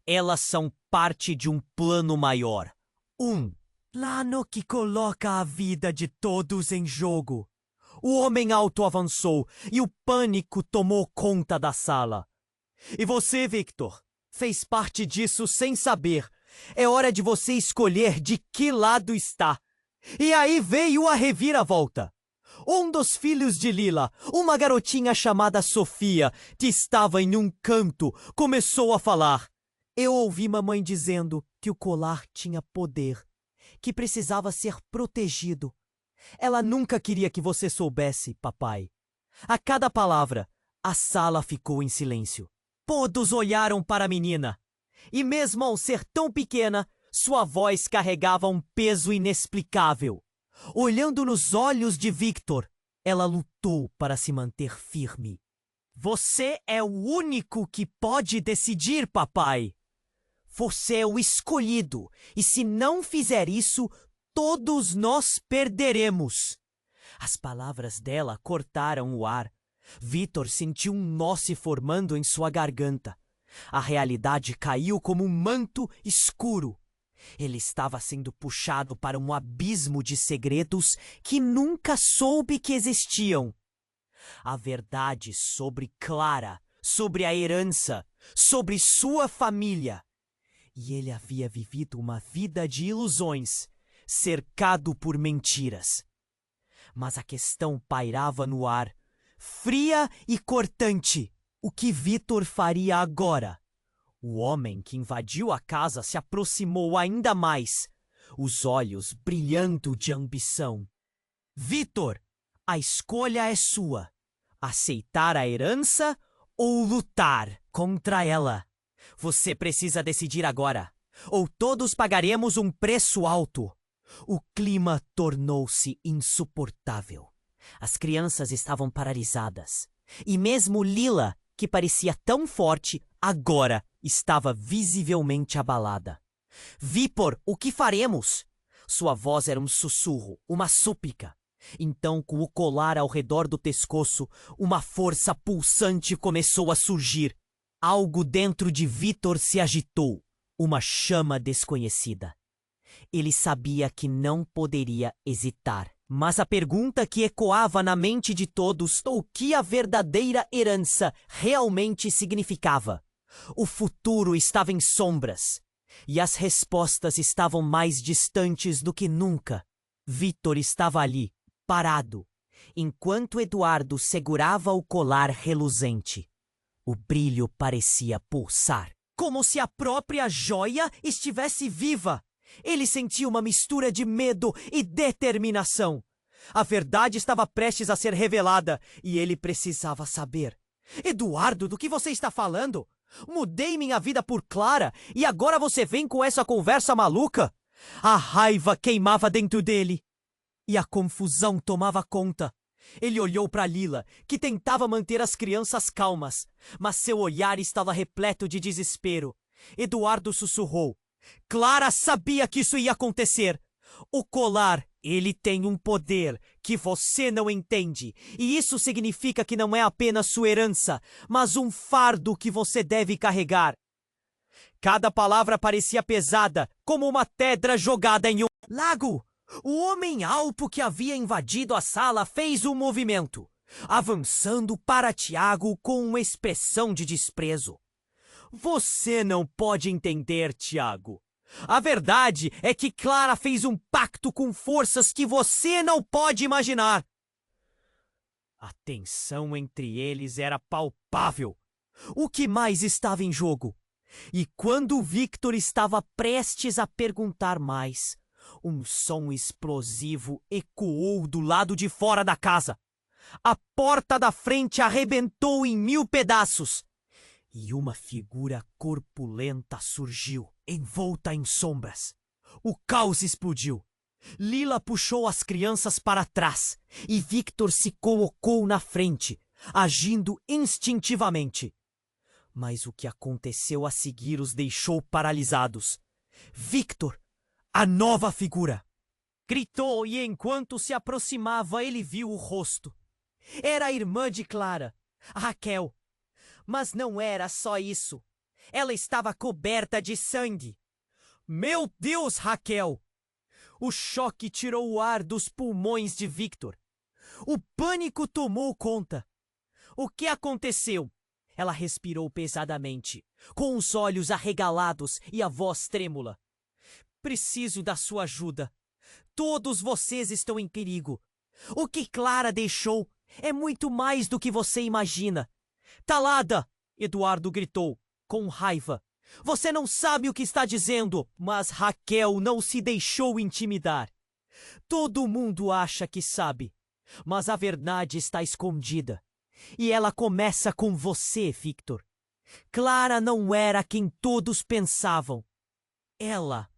Elas são parte de um plano maior. Um plano que coloca a vida de todos em jogo. O homem alto avançou e o pânico tomou conta da sala. E você, Victor, fez parte disso sem saber. É hora de você escolher de que lado está. E aí veio a reviravolta. Um dos filhos de Lila, uma garotinha chamada Sofia, que estava em um canto, começou a falar. Eu ouvi mamãe dizendo que o colar tinha poder, que precisava ser protegido. Ela nunca queria que você soubesse, papai. A cada palavra, a sala ficou em silêncio. Todos olharam para a menina. E mesmo ao ser tão pequena, sua voz carregava um peso inexplicável. Olhando nos olhos de Victor, ela lutou para se manter firme. Você é o único que pode decidir, papai. Você é o escolhido, e se não fizer isso, todos nós perderemos. As palavras dela cortaram o ar. Victor sentiu um nó se formando em sua garganta. A realidade caiu como um manto escuro. Ele estava sendo puxado para um abismo de segredos que nunca soube que existiam. A verdade sobre Clara, sobre a herança, sobre sua família. E ele havia vivido uma vida de ilusões, cercado por mentiras. Mas a questão pairava no ar, fria e cortante. O que Victor faria agora? O homem que invadiu a casa se aproximou ainda mais, os olhos brilhando de ambição. Victor, a escolha é sua. Aceitar a herança ou lutar contra ela? Você precisa decidir agora, ou todos pagaremos um preço alto. O clima tornou-se insuportável. As crianças estavam paralisadas. E mesmo Lila, que parecia tão forte, agora estava visivelmente abalada. Victor, o que faremos? Sua voz era um sussurro, uma súplica. Então, com o colar ao redor do pescoço, uma força pulsante começou a surgir. Algo dentro de Victor se agitou, uma chama desconhecida. Ele sabia que não poderia hesitar. Mas a pergunta que ecoava na mente de todos, o que a verdadeira herança realmente significava? O futuro estava em sombras, e as respostas estavam mais distantes do que nunca. Victor estava ali, parado, enquanto Eduardo segurava o colar reluzente. O brilho parecia pulsar, como se a própria joia estivesse viva. Ele sentia uma mistura de medo e determinação. A verdade estava prestes a ser revelada e ele precisava saber. Eduardo, do que você está falando? Mudei minha vida por Clara e agora você vem com essa conversa maluca? A raiva queimava dentro dele e a confusão tomava conta. Ele olhou para Lila, que tentava manter as crianças calmas, mas seu olhar estava repleto de desespero. Eduardo sussurrou. Clara sabia que isso ia acontecer. O colar, ele tem um poder que você não entende. E isso significa que não é apenas sua herança, mas um fardo que você deve carregar. Cada palavra parecia pesada, como uma pedra jogada em um lago. O homem alvo que havia invadido a sala fez um movimento, avançando para Tiago com uma expressão de desprezo. Você não pode entender, Tiago. A verdade é que Clara fez um pacto com forças que você não pode imaginar. A tensão entre eles era palpável. O que mais estava em jogo? E quando Victor estava prestes a perguntar mais, um som explosivo ecoou do lado de fora da casa. A porta da frente arrebentou em 1000 pedaços. E uma figura corpulenta surgiu, envolta em sombras. O caos explodiu. Lila puxou as crianças para trás e Victor se colocou na frente, agindo instintivamente. Mas o que aconteceu a seguir os deixou paralisados. Victor, a nova figura, gritou e enquanto se aproximava ele viu o rosto. Era a irmã de Clara, a Raquel. Mas não era só isso. Ela estava coberta de sangue. Meu Deus, Raquel! O choque tirou o ar dos pulmões de Victor. O pânico tomou conta. O que aconteceu? Ela respirou pesadamente, com os olhos arregalados e a voz trêmula. Preciso da sua ajuda. Todos vocês estão em perigo. O que Clara deixou é muito mais do que você imagina. Calada! Eduardo gritou, com raiva. Você não sabe o que está dizendo, mas Raquel não se deixou intimidar. Todo mundo acha que sabe, mas a verdade está escondida. E ela começa com você, Victor. Clara não era quem todos pensavam. Ela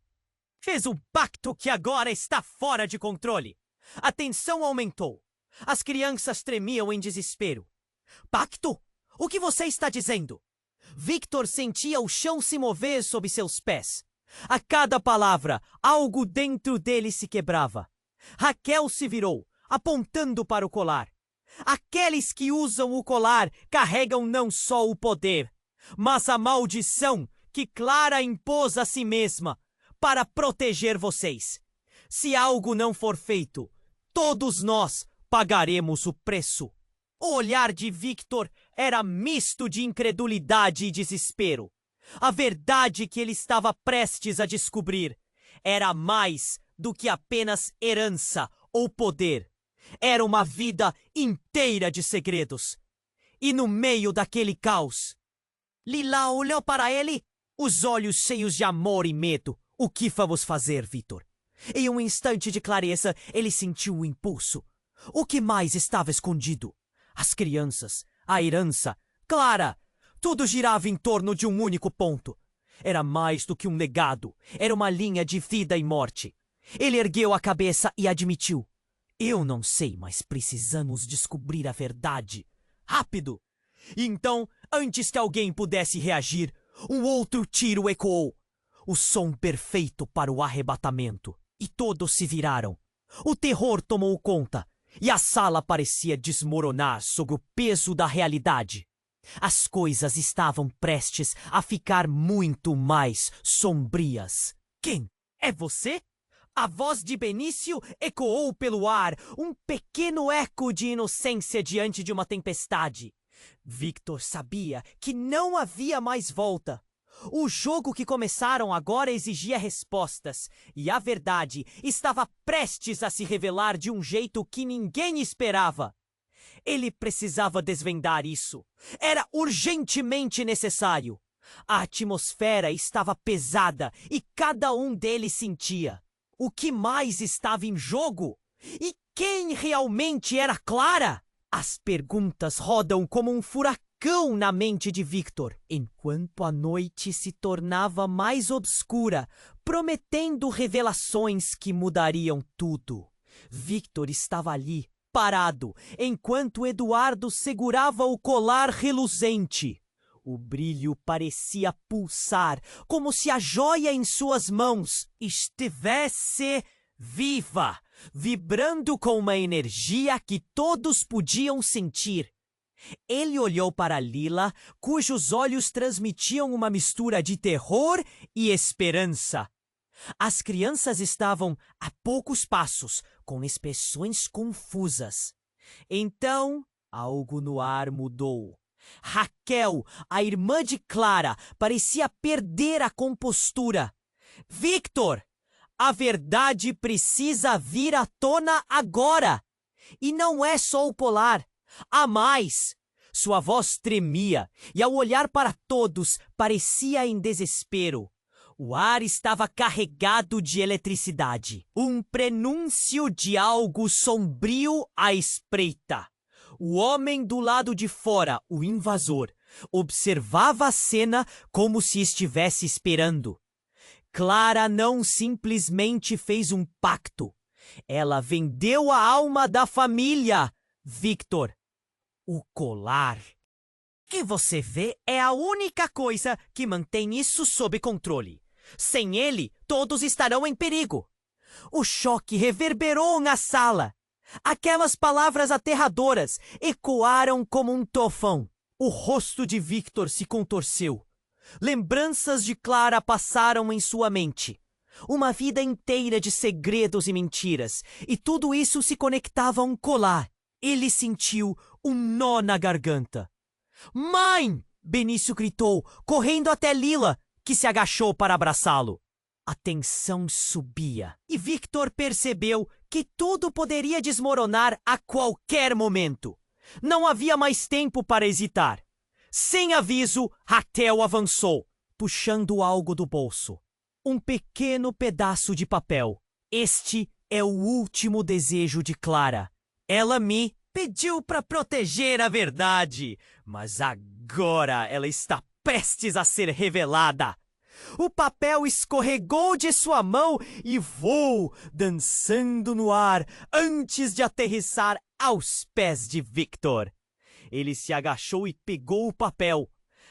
fez um pacto que agora está fora de controle. A tensão aumentou. As crianças tremiam em desespero. Pacto? O que você está dizendo? Victor sentia o chão se mover sob seus pés. A cada palavra, algo dentro dele se quebrava. Raquel se virou, apontando para o colar. Aqueles que usam o colar carregam não só o poder, mas a maldição que Clara impôs a si mesma para proteger vocês. Se algo não for feito, todos nós pagaremos o preço. O olhar de Victor era misto de incredulidade e desespero. A verdade que ele estava prestes a descobrir era mais do que apenas herança ou poder. Era uma vida inteira de segredos. E no meio daquele caos, Lila olhou para ele, os olhos cheios de amor e medo. O que vamos fazer, Victor? Em um instante de clareza, ele sentiu o impulso. O que mais estava escondido? As crianças, a herança, Clara. Tudo girava em torno de um único ponto. Era mais do que um legado. Era uma linha de vida e morte. Ele ergueu a cabeça e admitiu. Eu não sei, mas precisamos descobrir a verdade. Rápido! Então, antes que alguém pudesse reagir, um outro tiro ecoou. O som perfeito para o arrebatamento. E todos se viraram. O terror tomou conta. E a sala parecia desmoronar sob o peso da realidade. As coisas estavam prestes a ficar muito mais sombrias. Quem? É você? A voz de Benício ecoou pelo ar, um pequeno eco de inocência diante de uma tempestade. Victor sabia que não havia mais volta. O jogo que começaram agora exigia respostas, e a verdade estava prestes a se revelar de um jeito que ninguém esperava. Ele precisava desvendar isso. Era urgentemente necessário. A atmosfera estava pesada e cada um deles sentia. O que mais estava em jogo? E quem realmente era Clara? As perguntas rodam como um furacão na mente de Victor, enquanto a noite se tornava mais obscura, prometendo revelações que mudariam tudo. Victor estava ali, parado, enquanto Eduardo segurava o colar reluzente. O brilho parecia pulsar, como se a joia em suas mãos estivesse viva, vibrando com uma energia que todos podiam sentir. Ele olhou para Lila, cujos olhos transmitiam uma mistura de terror e esperança. As crianças estavam a poucos passos, com expressões confusas. Então, algo no ar mudou. Raquel, a irmã de Clara, parecia perder a compostura. Victor, a verdade precisa vir à tona agora. E não é só o polar. Há mais. Sua voz tremia e, ao olhar para todos, parecia em desespero. O ar estava carregado de eletricidade. Um prenúncio de algo sombrio à espreita. O homem do lado de fora, o invasor, observava a cena como se estivesse esperando. Clara não simplesmente fez um pacto. Ela vendeu a alma da família. Victor, o colar que você vê é a única coisa que mantém isso sob controle. Sem ele, todos estarão em perigo. O choque reverberou na sala. Aquelas palavras aterradoras ecoaram como um tufão. O rosto de Victor se contorceu. Lembranças de Clara passaram em sua mente. Uma vida inteira de segredos e mentiras, e tudo isso se conectava a um colar. Ele sentiu um nó na garganta. Mãe! Benício gritou, correndo até Lila, que se agachou para abraçá-lo. A tensão subia, e Victor percebeu que tudo poderia desmoronar a qualquer momento. Não havia mais tempo para hesitar. Sem aviso, Raquel avançou, puxando algo do bolso. Um pequeno pedaço de papel. Este é o último desejo de Clara. Ela me pediu para proteger a verdade, mas agora ela está prestes a ser revelada. O papel escorregou de sua mão e voou, dançando no ar, antes de aterrissar aos pés de Victor. Ele se agachou e pegou o papel.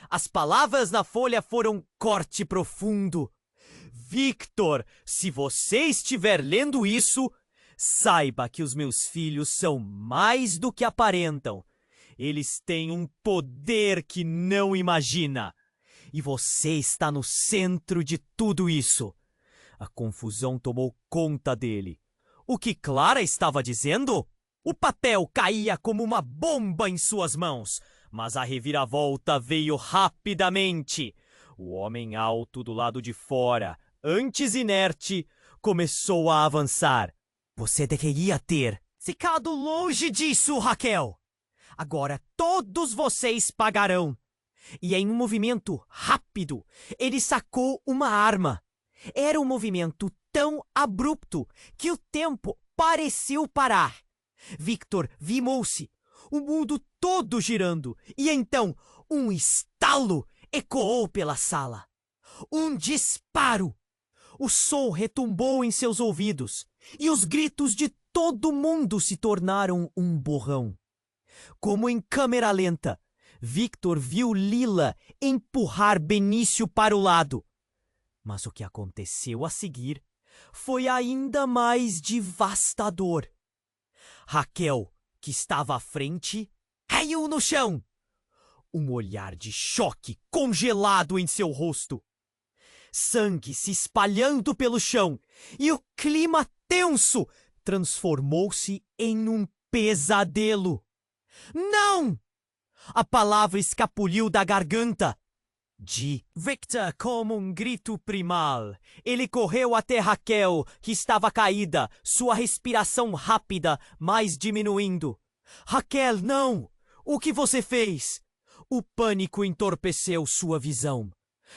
As palavras na folha foram corte profundo. Victor, se você estiver lendo isso, saiba que os meus filhos são mais do que aparentam. Eles têm um poder que não imagina. E você está no centro de tudo isso. A confusão tomou conta dele. O que Clara estava dizendo? O papel caía como uma bomba em suas mãos, Mas a reviravolta veio rapidamente. O homem alto do lado de fora, antes inerte, começou a avançar. Você deveria ter ficado longe disso, Raquel. Agora todos vocês pagarão. E em um movimento rápido, ele sacou uma arma. Era um movimento tão abrupto que o tempo pareceu parar. Victor vimou-se, o mundo todo girando, e então um estalo ecoou pela sala. Um disparo! O som retumbou em seus ouvidos, e os gritos de todo mundo se tornaram um borrão. Como em câmera lenta, Victor viu Lila empurrar Benício para o lado. Mas o que aconteceu a seguir foi ainda mais devastador. Raquel, que estava à frente, caiu no chão. Um olhar de choque congelado em seu rosto. Sangue se espalhando pelo chão e o clima tenso transformou-se em um pesadelo. Não! A palavra escapuliu da garganta de Victor como um grito primal. Ele correu até Raquel, que estava caída, sua respiração rápida, mas diminuindo. Raquel, não! O que você fez? O pânico entorpeceu sua visão.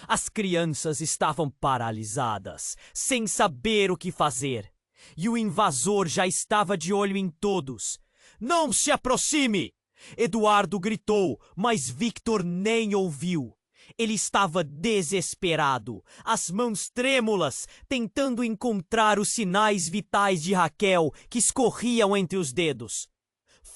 As crianças estavam paralisadas, sem saber o que fazer. E o invasor já estava de olho em todos. Não se aproxime! Eduardo gritou, mas Victor nem ouviu. Ele estava desesperado, as mãos trêmulas, tentando encontrar os sinais vitais de Raquel que escorriam entre os dedos.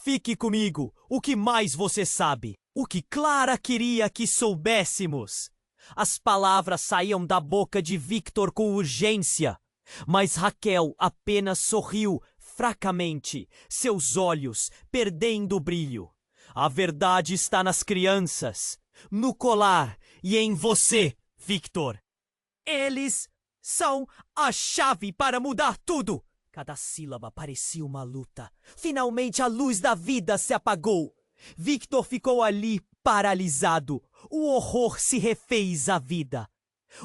Fique comigo, o que mais você sabe? O que Clara queria que soubéssemos? As palavras saíam da boca de Victor com urgência, mas Raquel apenas sorriu fracamente, seus olhos perdendo o brilho. A verdade está nas crianças, no colar e em você, Victor. Eles são a chave para mudar tudo. Cada sílaba parecia uma luta. Finalmente a luz da vida se apagou. Victor ficou ali paralisado. O horror se refez à vida.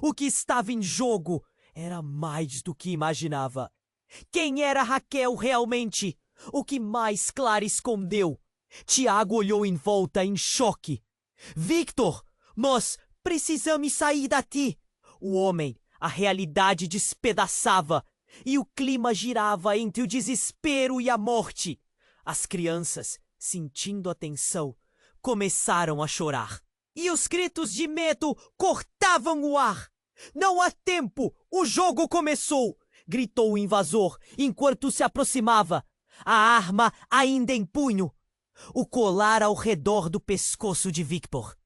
O que estava em jogo era mais do que imaginava. Quem era Raquel realmente? O que mais Clara escondeu? Tiago olhou em volta em choque. Victor, nós precisamos sair daqui. O homem, a realidade despedaçava e o clima girava entre o desespero e a morte. As crianças, sentindo a tensão, começaram a chorar. E os gritos de medo cortavam o ar. Não há tempo! O jogo começou! Gritou o invasor enquanto se aproximava, a arma ainda em punho. O colar ao redor do pescoço de Victor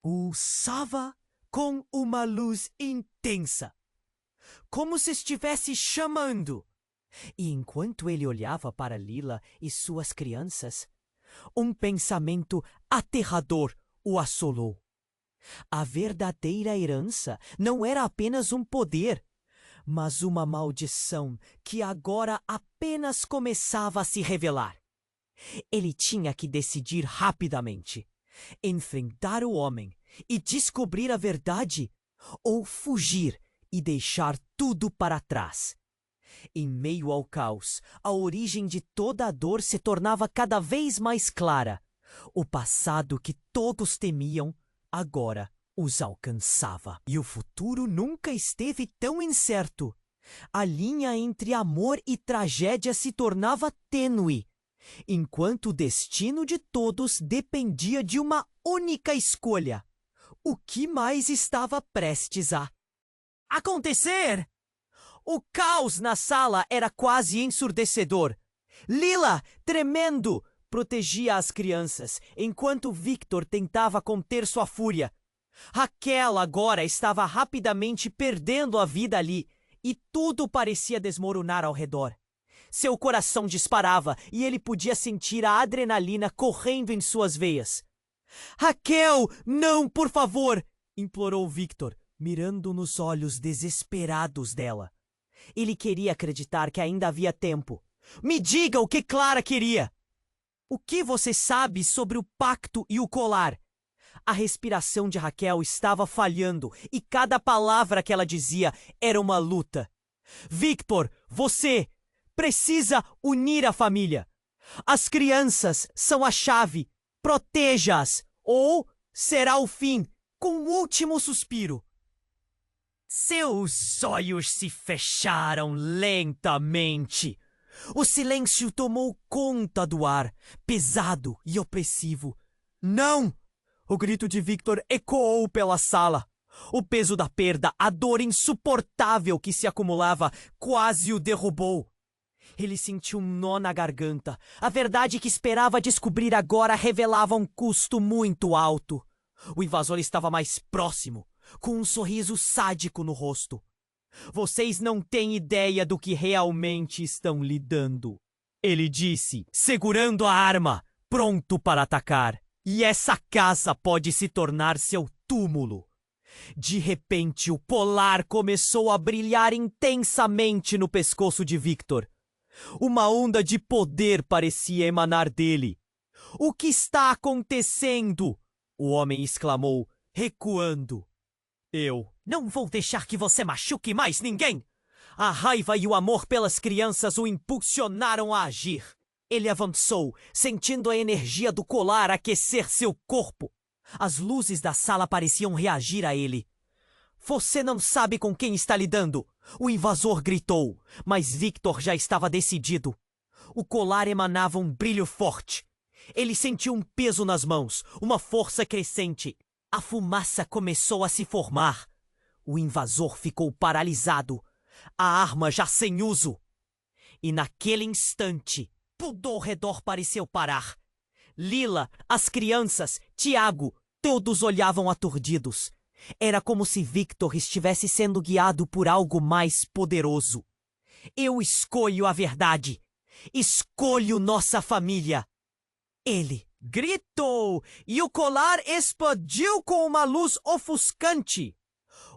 pulsava com uma luz intensa, como se estivesse chamando. E enquanto ele olhava para Lila e suas crianças, um pensamento aterrador o assolou. A verdadeira herança não era apenas um poder, mas uma maldição que agora apenas começava a se revelar. Ele tinha que decidir rapidamente: enfrentar o homem e descobrir a verdade, ou fugir e deixar tudo para trás. Em meio ao caos, a origem de toda a dor se tornava cada vez mais clara. O passado que todos temiam agora os alcançava. E o futuro nunca esteve tão incerto. A linha entre amor e tragédia se tornava tênue, enquanto o destino de todos dependia de uma única escolha. O que mais estava prestes a acontecer? O caos na sala era quase ensurdecedor. Lila, tremendo, protegia as crianças, enquanto Victor tentava conter sua fúria. Raquel agora estava rapidamente perdendo a vida ali, e tudo parecia desmoronar ao redor. Seu coração disparava e ele podia sentir a adrenalina correndo em suas veias. Raquel, não, por favor! Implorou Victor, mirando nos olhos desesperados dela. Ele queria acreditar que ainda havia tempo. Me diga o que Clara queria! O que você sabe sobre o pacto e o colar? A respiração de Raquel estava falhando e cada palavra que ela dizia era uma luta. Victor, você precisa unir a família. As crianças são a chave. Proteja-as ou será o fim, com o último suspiro. Seus olhos se fecharam lentamente. O silêncio tomou conta do ar, pesado e opressivo. Não! O grito de Victor ecoou pela sala. O peso da perda, a dor insuportável que se acumulava, quase o derrubou. Ele sentiu um nó na garganta. A verdade que esperava descobrir agora revelava um custo muito alto. O invasor estava mais próximo, com um sorriso sádico no rosto. Vocês não têm ideia do que realmente estão lidando, ele disse, segurando a arma, pronto para atacar. E essa casa pode se tornar seu túmulo. De repente, o colar começou a brilhar intensamente no pescoço de Victor. Uma onda de poder parecia emanar dele. O que está acontecendo? O homem exclamou, recuando. Eu não vou deixar que você machuque mais ninguém! A raiva e o amor pelas crianças o impulsionaram a agir. Ele avançou, sentindo a energia do colar aquecer seu corpo. As luzes da sala pareciam reagir a ele. Você não sabe com quem está lidando! O invasor gritou, mas Victor já estava decidido. O colar emanava um brilho forte. Ele sentiu um peso nas mãos, uma força crescente. A fumaça começou a se formar. O invasor ficou paralisado, a arma já sem uso. E naquele instante, tudo ao redor pareceu parar. Lila, as crianças, Tiago, todos olhavam aturdidos. Era como se Victor estivesse sendo guiado por algo mais poderoso. Eu escolho a verdade. Escolho nossa família. Ele gritou e o colar explodiu com uma luz ofuscante.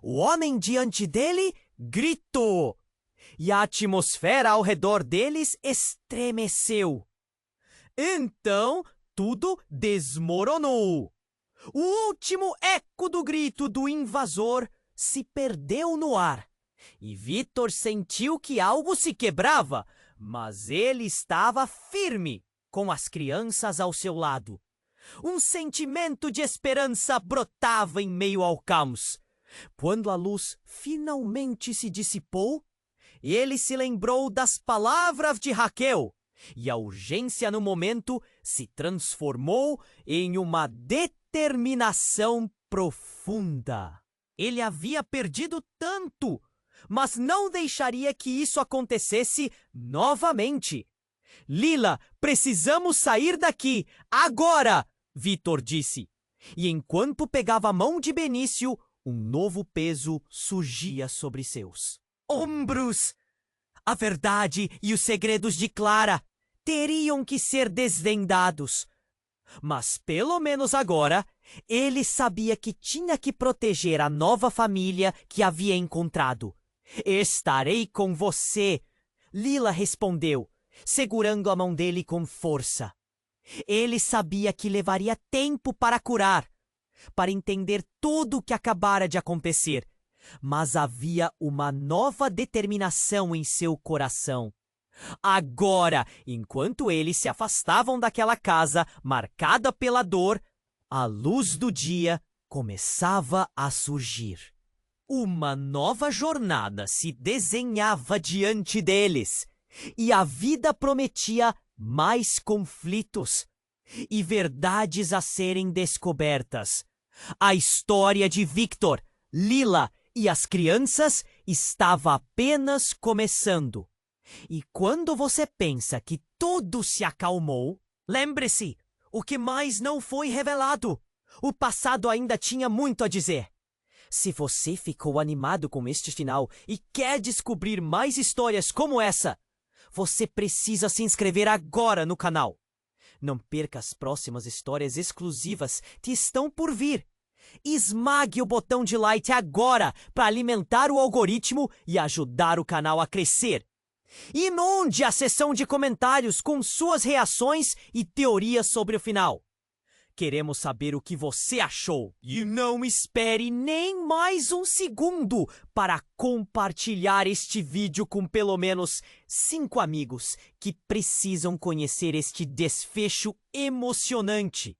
O homem diante dele gritou e a atmosfera ao redor deles estremeceu. Então tudo desmoronou. O último eco do grito do invasor se perdeu no ar. E Victor sentiu que algo se quebrava, mas ele estava firme, com as crianças ao seu lado. Um sentimento de esperança brotava em meio ao caos. Quando a luz finalmente se dissipou, ele se lembrou das palavras de Raquel, e a urgência no momento se transformou em uma determinação profunda. Ele havia perdido tanto, mas não deixaria que isso acontecesse novamente. Lila, precisamos sair daqui, agora! Victor disse. E enquanto pegava a mão de Benício, um novo peso surgia sobre seus ombros. A verdade e os segredos de Clara teriam que ser desvendados. Mas pelo menos agora, ele sabia que tinha que proteger a nova família que havia encontrado. Estarei com você, Lila respondeu, segurando a mão dele com força. Ele sabia que levaria tempo para curar, para entender tudo o que acabara de acontecer, mas havia uma nova determinação em seu coração. Agora, enquanto eles se afastavam daquela casa marcada pela dor, a luz do dia começava a surgir. Uma nova jornada se desenhava diante deles, e a vida prometia mais conflitos e verdades a serem descobertas. A história de Victor, Lila e as crianças estava apenas começando. E quando você pensa que tudo se acalmou, lembre-se, o que mais não foi revelado. O passado ainda tinha muito a dizer. Se você ficou animado com este final e quer descobrir mais histórias como essa, você precisa se inscrever agora no canal. Não perca as próximas histórias exclusivas que estão por vir. Esmague o botão de like agora para alimentar o algoritmo e ajudar o canal a crescer. Inunde a seção de comentários com suas reações e teorias sobre o final. Queremos saber o que você achou. E não espere nem mais um segundo para compartilhar este vídeo com pelo menos 5 amigos que precisam conhecer este desfecho emocionante.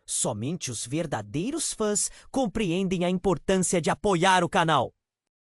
Somente os verdadeiros fãs compreendem a importância de apoiar o canal.